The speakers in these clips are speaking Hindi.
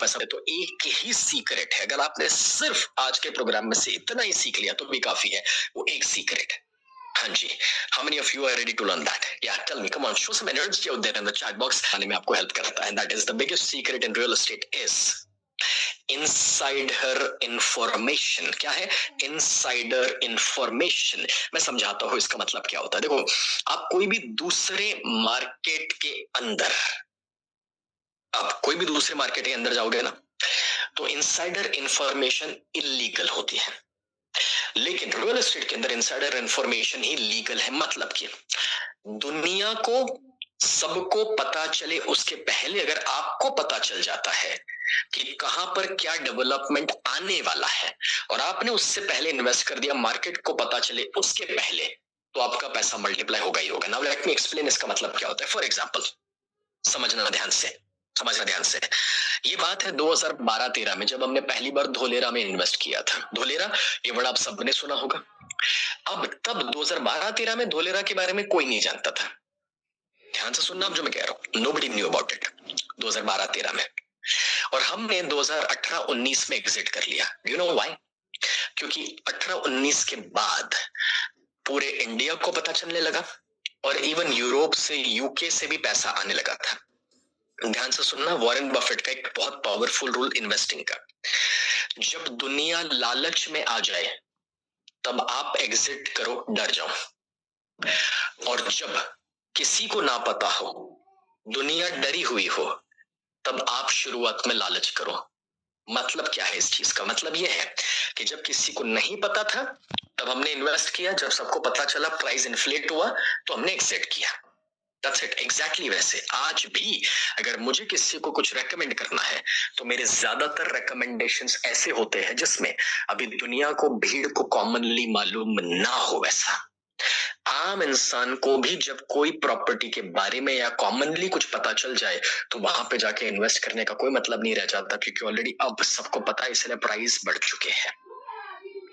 पैसा, तो एक ही सीक्रेट है, अगर आपने सिर्फ आज के प्रोग्राम में से इतना ही सीख लिया तो भी काफी है। वो एक सीक्रेट है। हाँ जी, how many of you are ready to learn that? Yeah, tell me, come on, show some energy out there in the chat box. आने में आपको हेल्प करता है, that is the biggest secret in real estate is insider information। क्या है insider information? मैं समझाता हूँ इसका मतलब क्या होता है। देखो, आप कोई भी दूसरे मार्केट के अंदर, आप कोई भी दूसरे मार्केट के अंदर जाओगे ना, तो इनसाइडर इंफॉर्मेशन इलीगल होती है, लेकिन रियल एस्टेट के अंदर इनसाइडर इंफॉर्मेशन ही लीगल है। मतलब कि दुनिया को सबको पता चले उसके पहले अगर आपको पता चल जाता है कि कहां पर क्या डेवलपमेंट आने वाला है और आपने उससे पहले इन्वेस्ट कर दिया, मार्केट को पता चले उसके पहले, तो आपका पैसा मल्टीप्लाई होगा ही होगा। नाउ लेट मी एक्सप्लेन इसका मतलब क्या होता है। फॉर एग्जांपल, समझना ध्यान से, समझना ध्यान से। ये बात है 2012-13 में, जब हमने पहली बार धोलेरा में इन्वेस्ट किया था। धोलेरा, ये वर्ड आप सबने सुना होगा। अब तब 2012-13 में धोलेरा के बारे में कोई नहीं जानता था। ध्यान से सुनना अब जो मैं कह रहा हूं, nobody knew about it 2012-13 में। और हमने 2018-19 में एग्जिट कर लिया। You know why? क्योंकि 18-19 के बाद पूरे इंडिया को पता चलने लगा और इवन यूरोप से, यूके से भी पैसा आने लगा था। ध्यान से सुनना, वॉरेन बफेट का एक बहुत पावरफुल रूल इन्वेस्टिंग का, जब दुनिया लालच में आ जाए तब आप एग्जिट करो, डर जाओ। और जब किसी को ना पता हो, दुनिया डरी हुई हो, तब आप शुरुआत में लालच करो। मतलब क्या है इस चीज का? मतलब यह है कि जब किसी को नहीं पता था तब हमने इन्वेस्ट किया, जब सबको पता चला, प्राइस इन्फ्लेट हुआ, तो हमने एग्जिट किया। That's it, exactly वैसे आज भी अगर मुझे किसी को कुछ रेकमेंड करना है तो मेरे ज्यादातर रेकमेंडेशंस ऐसे होते हैं जिसमें अभी दुनिया को, भीड़ को कॉमनली मालूम ना हो। वैसा आम इंसान को भी जब कोई प्रॉपर्टी के बारे में या कॉमनली कुछ पता चल जाए तो वहां पे जाके इन्वेस्ट करने का कोई मतलब नहीं रह जाता, क्योंकि ऑलरेडी अब सबको पता है, इसलिए प्राइस बढ़ चुके हैं।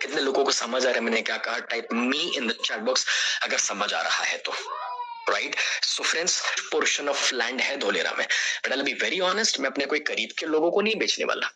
कितने लोगों को समझ आ रहा है मैंने क्या कहा? Type me in the chat box अगर समझ आ रहा है तो। Right, so friends, portion of land है धोलेरा में, but I will be very honest, मैं अपने कोई करीब के लोगों को नहीं बेचने वाला,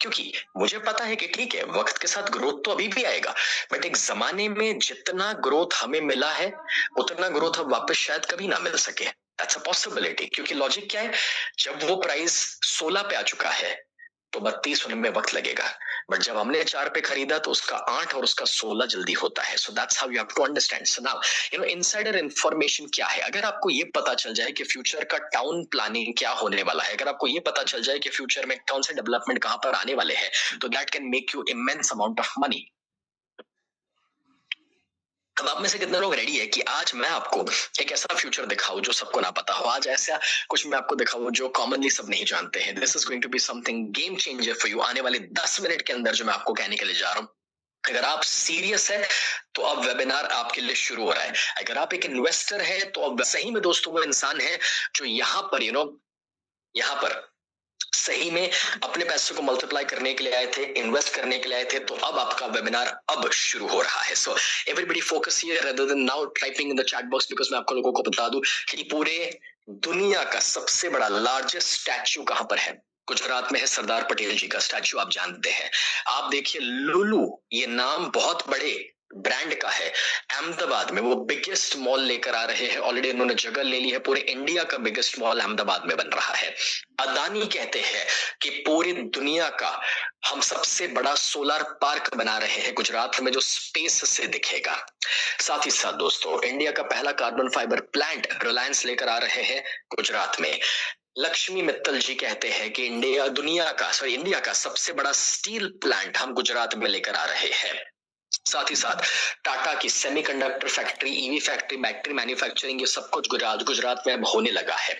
क्योंकि मुझे पता है कि ठीक है, वक्त के साथ ग्रोथ तो अभी भी आएगा, बट एक जमाने में जितना ग्रोथ हमें मिला है उतना ग्रोथ अब वापस शायद कभी ना मिल सके। दैट्स अ पॉसिबिलिटी, क्योंकि लॉजिक क्या है, जब वो प्राइस 16 पे आ चुका है तो 32 होने में वक्त लगेगा, बट जब हमने 4 पे खरीदा तो उसका 8 और उसका 16 जल्दी होता है। So that's how you have to understand. So now you know insider information क्या है। अगर आपको ये पता चल जाए कि फ्यूचर का टाउन प्लानिंग क्या होने वाला है, अगर आपको ये पता चल जाए कि फ्यूचर में कौन से डेवलपमेंट कहां पर आने वाले हैं, तो that can make you immense amount of money. अब आप में से कितने लोग रेडी है कि आज मैं आपको एक ऐसा फ्यूचर दिखाऊं जो सबको ना पता हो? आज ऐसा कुछ मैं आपको दिखाऊं जो कॉमनली सब नहीं जानते हैं। This is going to be something game changer for you. आने वाले 10 मिनट के अंदर जो मैं आपको कहने के लिए जा रहा हूं, अगर आप सीरियस है तो अब वेबिनार आपके लिए शुरू हो रहा है। अगर आप एक इन्वेस्टर है तो अब सही में दोस्तों वो इंसान है जो यहाँ पर यहाँ पर सही में अपने पैसे को मल्टीप्लाई करने के लिए आए थे, इन्वेस्ट करने के लिए आए थे, तो अब आपका वेबिनार अब शुरू हो रहा है। So everybody focus here rather than now typing in the chat box, because मैं आपको लोगों को बता दूं कि पूरे दुनिया का सबसे बड़ा लार्जेस्ट स्टैच्यू कहां पर है? गुजरात में है, सरदार पटेल जी का स्टैच्यू, आप जानते हैं। आप देखिए लुलु, ये नाम बहुत बड़े ब्रांड का है, अहमदाबाद में वो बिगेस्ट मॉल लेकर आ रहे हैं। ऑलरेडी उन्होंने जगह ले ली है, पूरे इंडिया का बिगेस्ट मॉल अहमदाबाद में बन रहा है। अदानी कहते हैं कि पूरी दुनिया का हम सबसे बड़ा सोलर पार्क बना रहे हैं गुजरात में, जो स्पेस से दिखेगा। साथ ही साथ दोस्तों, इंडिया का पहला कार्बन फाइबर प्लांट रिलायंस लेकर आ रहे हैं गुजरात में। लक्ष्मी मित्तल जी कहते हैं कि इंडिया का सबसे बड़ा स्टील प्लांट हम गुजरात में लेकर आ रहे हैं। साथ ही साथ टाटा की semiconductor factory, EV factory, battery manufacturing, ये सब कुछ गुजरात में अब होने लगा है।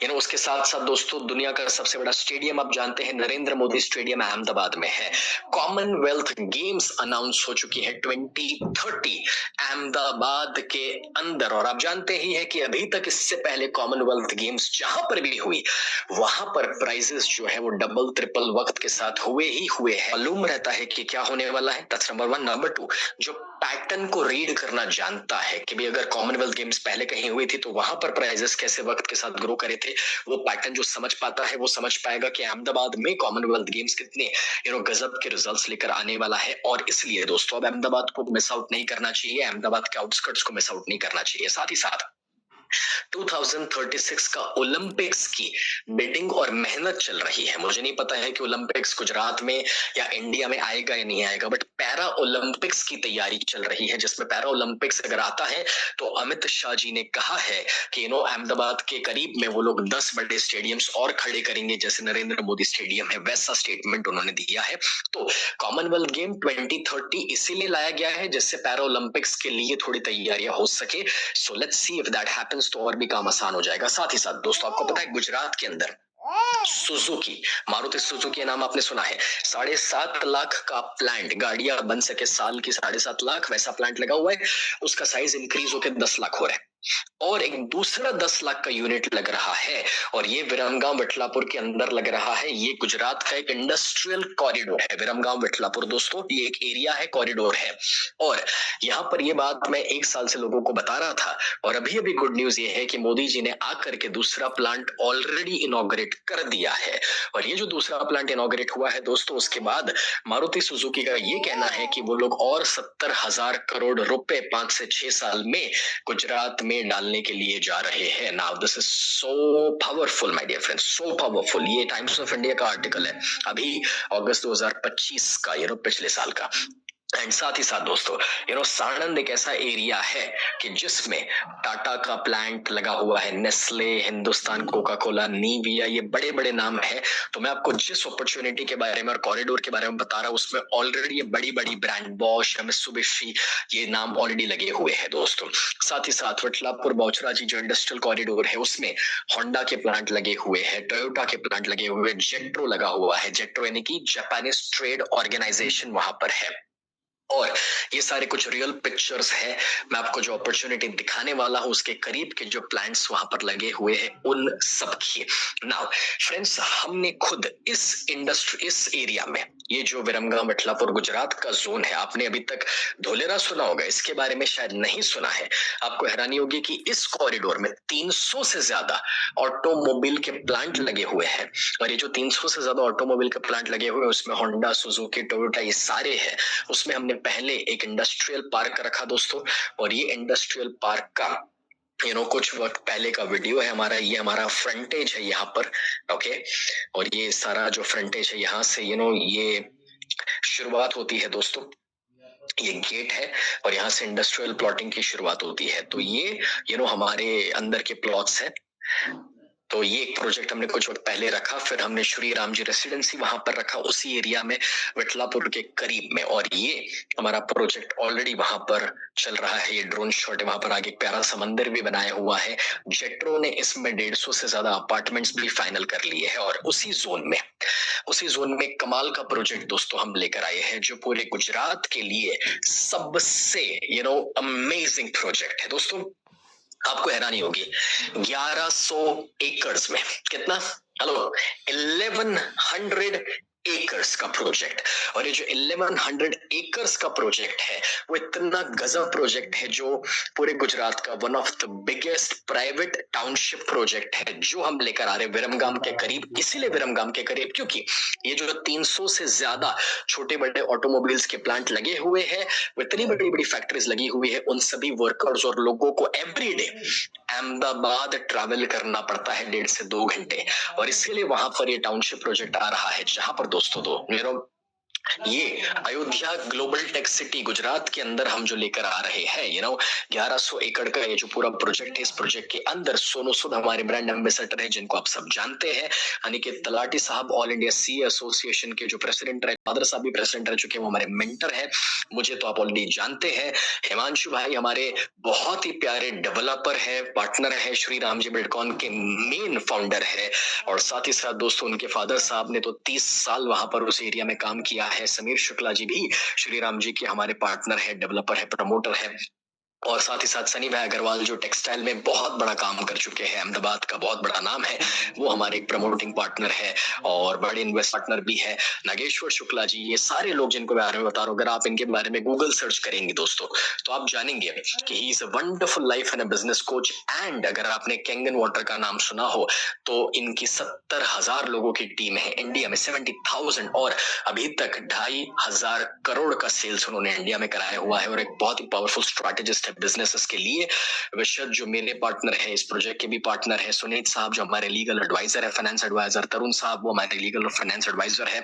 एंड उसके साथ साथ दोस्तों, दुनिया का सबसे बड़ा स्टेडियम आप जानते हैं, नरेंद्र मोदी स्टेडियम अहमदाबाद में है। कॉमनवेल्थ गेम्स अनाउंस हो चुकी है 2030 अहमदाबाद के अंदर, और आप जानते ही है कि अभी तक इससे पहले कॉमनवेल्थ गेम्स जहां पर भी हुई वहां पर प्राइजेस जो है वो डबल ट्रिपल वक्त के साथ हुए ही हुए हैं। मालूम रहता है कि क्या होने वाला है। That's number one. Number two, जो पैटर्न को रीड करना जानता है कि भाई अगर कॉमनवेल्थ गेम्स पहले कहीं हुई थी तो वहां पर प्राइजेस कैसे वक्त के साथ ग्रो करे थे, वो पैटर्न जो समझ पाता है वो समझ पाएगा कि अहमदाबाद में कॉमनवेल्थ गेम्स कितने गजब के रिजल्ट्स लेकर आने वाला है। और इसलिए दोस्तों अब अहमदाबाद को मिस आउट नहीं करना चाहिए, अहमदाबाद के आउटस्कर्ट्स को मिस आउट नहीं करना चाहिए। साथ ही साथ 2036 का ओलंपिक्स की बिडिंग और मेहनत चल रही है। मुझे नहीं पता है कि ओलंपिक्स गुजरात में या इंडिया में आएगा या नहीं आएगा, बट पैरा ओलंपिक्स की तैयारी चल रही है, जिसमें पैरा ओलंपिक्स अगर आता है तो अमित शाह जी ने कहा है कि अहमदाबाद के करीब में वो लोग 10 बड़े स्टेडियम्स और खड़े करेंगे, जैसे नरेंद्र मोदी स्टेडियम है, वैसा स्टेटमेंट उन्होंने दिया है। तो कॉमनवेल्थ गेम 2030 इसीलिए लाया गया है जिससे पैरा ओलंपिक्स के लिए थोड़ी तैयारियां हो सके। So let's see if that happens, तो और भी काम आसान हो जाएगा। साथ ही साथ दोस्तों आपको पता है गुजरात के अंदर सुजुकी, मारुति सुजुकी नाम आपने सुना है, 7.5 लाख का प्लांट, गाड़ियां बन सके साल की 7.5 लाख, वैसा प्लांट लगा हुआ है। उसका साइज इंक्रीज होकर 10 लाख हो रहा है और एक दूसरा 10 लाख का यूनिट लग रहा है और ये विरमगांव विठलापुर के अंदर लग रहा है। ये गुजरात का एक इंडस्ट्रियल कॉरिडोर है विरमगांव विठलापुर दोस्तों, ये एक एरिया है, कॉरिडोर है। और यहाँ पर ये बात मैं 1 साल से लोगों को बता रहा था और अभी अभी गुड न्यूज ये है कि मोदी जी ने आकर के दूसरा प्लांट ऑलरेडी इनॉग्रेट कर दिया है। और ये जो दूसरा प्लांट इनॉग्रेट हुआ है दोस्तों, उसके बाद मारुति सुजुकी का ये कहना है कि वो लोग और 70,000 करोड़ रुपए 5 से 6 साल में गुजरात में डालने के लिए जा रहे हैं। Now this is so powerful my dear friends, so powerful. ये टाइम्स ऑफ इंडिया का आर्टिकल है अभी अगस्त 2025 का, पिछले साल का। एंड साथ ही साथ दोस्तों साणंद एक ऐसा एरिया है कि जिसमें टाटा का प्लांट लगा हुआ है, Nestle, Hindustan Coca Cola, Nivea, ये बड़े बड़े नाम है। तो मैं आपको जिस अपॉर्चुनिटी के बारे में और कॉरिडोर के बारे में बता रहा हूँ उसमें ऑलरेडी ये बड़ी बड़ी ब्रांड बॉश, मित्सुबिशी, ये नाम ऑलरेडी लगे हुए हैं दोस्तों। साथ ही साथ विठलापुर बौचराजी जो इंडस्ट्रियल कॉरिडोर है उसमें होंडा के प्लांट लगे हुए हैं, टोयोटा के प्लांट लगे हुए हैं, जेट्रो लगा हुआ है, जेट्रो यानी कि जापानीज ट्रेड ऑर्गेनाइजेशन वहां पर है। और ये सारे कुछ रियल पिक्चर्स है, मैं आपको जो अपॉर्चुनिटी दिखाने वाला हूं उसके करीब के जो प्लांट्स वहां पर लगे हुए हैं उन सब की। नाउ फ्रेंड्स, हमने खुद इस इंडस्ट्री, इस एरिया में, ये जो विरमगांव विठलापुर गुजरात का जोन है, आपने अभी तक धोलेरा सुना होगा, इसके बारे में शायद नहीं सुना है। आपको हैरानी होगी कि इस कॉरिडोर में 300 से ज्यादा ऑटोमोबाइल के प्लांट लगे हुए हैं। और ये जो 300 से ज्यादा ऑटोमोबाइल के प्लांट लगे हुए हैं उसमें होंडा, सुजुकी, टोयोटा, ये सारे हैं। उसमें हमने पहले एक इंडस्ट्रियल पार्क रखा दोस्तों, और ये इंडस्ट्रियल पार्क का कुछ वक्त पहले का वीडियो है हमारा। ये हमारा फ्रंटेज है यहाँ पर, ओके। और ये सारा जो फ्रंटेज है यहाँ से ये शुरुआत होती है दोस्तों, ये गेट है और यहाँ से इंडस्ट्रियल प्लॉटिंग की शुरुआत होती है। तो ये हमारे अंदर के प्लॉट्स है। तो ये एक प्रोजेक्ट हमने कुछ वक्त पहले रखा, फिर हमने श्री राम जी रेसिडेंसी वहां पर रखा उसी एरिया में, विठलापुर के करीब में। और ये हमारा प्रोजेक्ट ऑलरेडी वहां पर चल रहा है। ये ड्रोन शॉट है, वहां पर आगे एक प्यारा सा मंदिर भी बनाया हुआ है। जेट्रो ने इसमें 150 से ज्यादा अपार्टमेंट्स भी फाइनल कर लिए हैं। और उसी जोन में कमाल का प्रोजेक्ट दोस्तों हम लेकर आए हैं जो पूरे गुजरात के लिए सबसे अमेजिंग प्रोजेक्ट है दोस्तों। आपको हैरानी होगी, 1100 एकर्स में, कितना, हेलो, 1100 एकर्स का प्रोजेक्ट। और ये जो 1100 एकर्स का प्रोजेक्ट है वो इतना गजब प्रोजेक्ट है जो पूरे गुजरात का one of the biggest private township project है जो हम लेकर आ रहे हैं विरमगाम के करीब। इसीलिए विरमगाम के करीब क्योंकि ये जो 300 से ज्यादा छोटे बड़े ऑटोमोबाइल्स के प्लांट लगे हुए हैं, वो इतनी बड़ी बड़ी फैक्ट्रीज लगी हुई है, उन सभी वर्कर्स और लोगों को एवरी डे अहमदाबाद ट्रैवल करना पड़ता है 1.5 से 2 घंटे। और इसीलिए वहां पर ये टाउनशिप प्रोजेक्ट आ रहा है जहां पर दोस्तों ये Ayodhya global tech city Gujarat के अंदर हम जो लेकर आ रहे हैं 1100 एकड़ का ये जो पूरा प्रोजेक्ट है, इस प्रोजेक्ट के अंदर सोनू सूद हमारे ब्रांड एम्बेसडर है जिनको आप सब जानते हैं। अनिकेत तलाटी साहब ऑल इंडिया सी एसोसिएशन के जो प्रेसिडेंट रहे, फादर साहब भी प्रेसिडेंट रह चुके हैं, वो हमारे मेंटर है, मुझे तो आप ऑलरेडी जानते हैं। हिमांशु भाई हमारे बहुत ही प्यारे डेवलपर है, पार्टनर है, श्री राम जी बिल्डकॉन के मेन फाउंडर है। और साथ ही साथ दोस्तों उनके फादर साहब ने तो 30 साल वहां पर उस एरिया में काम किया है। समीर शुक्ला जी भी श्री राम जी के हमारे पार्टनर है, डेवलपर है, प्रमोटर है। और साथ ही साथ सनी भाई अग्रवाल जो टेक्सटाइल में बहुत बड़ा काम कर चुके हैं, अहमदाबाद का बहुत बड़ा नाम है, वो हमारे एक प्रमोटिंग पार्टनर है और बड़े इन्वेस्ट पार्टनर भी है। नागेश्वर शुक्ला जी, ये सारे लोग जिनको मैं बारे में बता रहा हूँ, अगर आप इनके बारे में गूगल सर्च करेंगे दोस्तों, तो आप जानेंगे कि he is a wonderful life and a business coach. And अगर आपने कैंगन वाटर का नाम सुना हो, तो इनकी 70,000 लोगों की टीम है इंडिया में, 70,000, और अभी तक 2,500 करोड़ का सेल्स उन्होंने इंडिया में कराया हुआ है, और एक बहुत ही पावरफुल स्ट्रैटेजिस्ट है बिजनेसेस के लिए। विशद जो मेरे पार्टनर है, इस प्रोजेक्ट के भी पार्टनर है, सुनीत साहब जो हमारे लीगल एडवाइजर है, फाइनेंस एडवाइजर, तरुण साहब वो हमारे लीगल और फाइनेंस एडवाइजर है,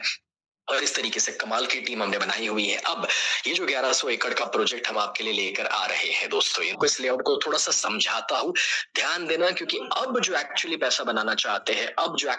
और इस तरीके से कमाल की टीम हमने बनाई हुई है। अब ये जो 1100 एकड़ का प्रोजेक्ट हम आपके लिए लेकर आ रहे हैं दोस्तों, इनको इस लेआउट को थोड़ा सा समझाता हूँ, ध्यान देना, क्योंकि अब जो एक्चुअली पैसा बनाना चाहते हैं, अब जो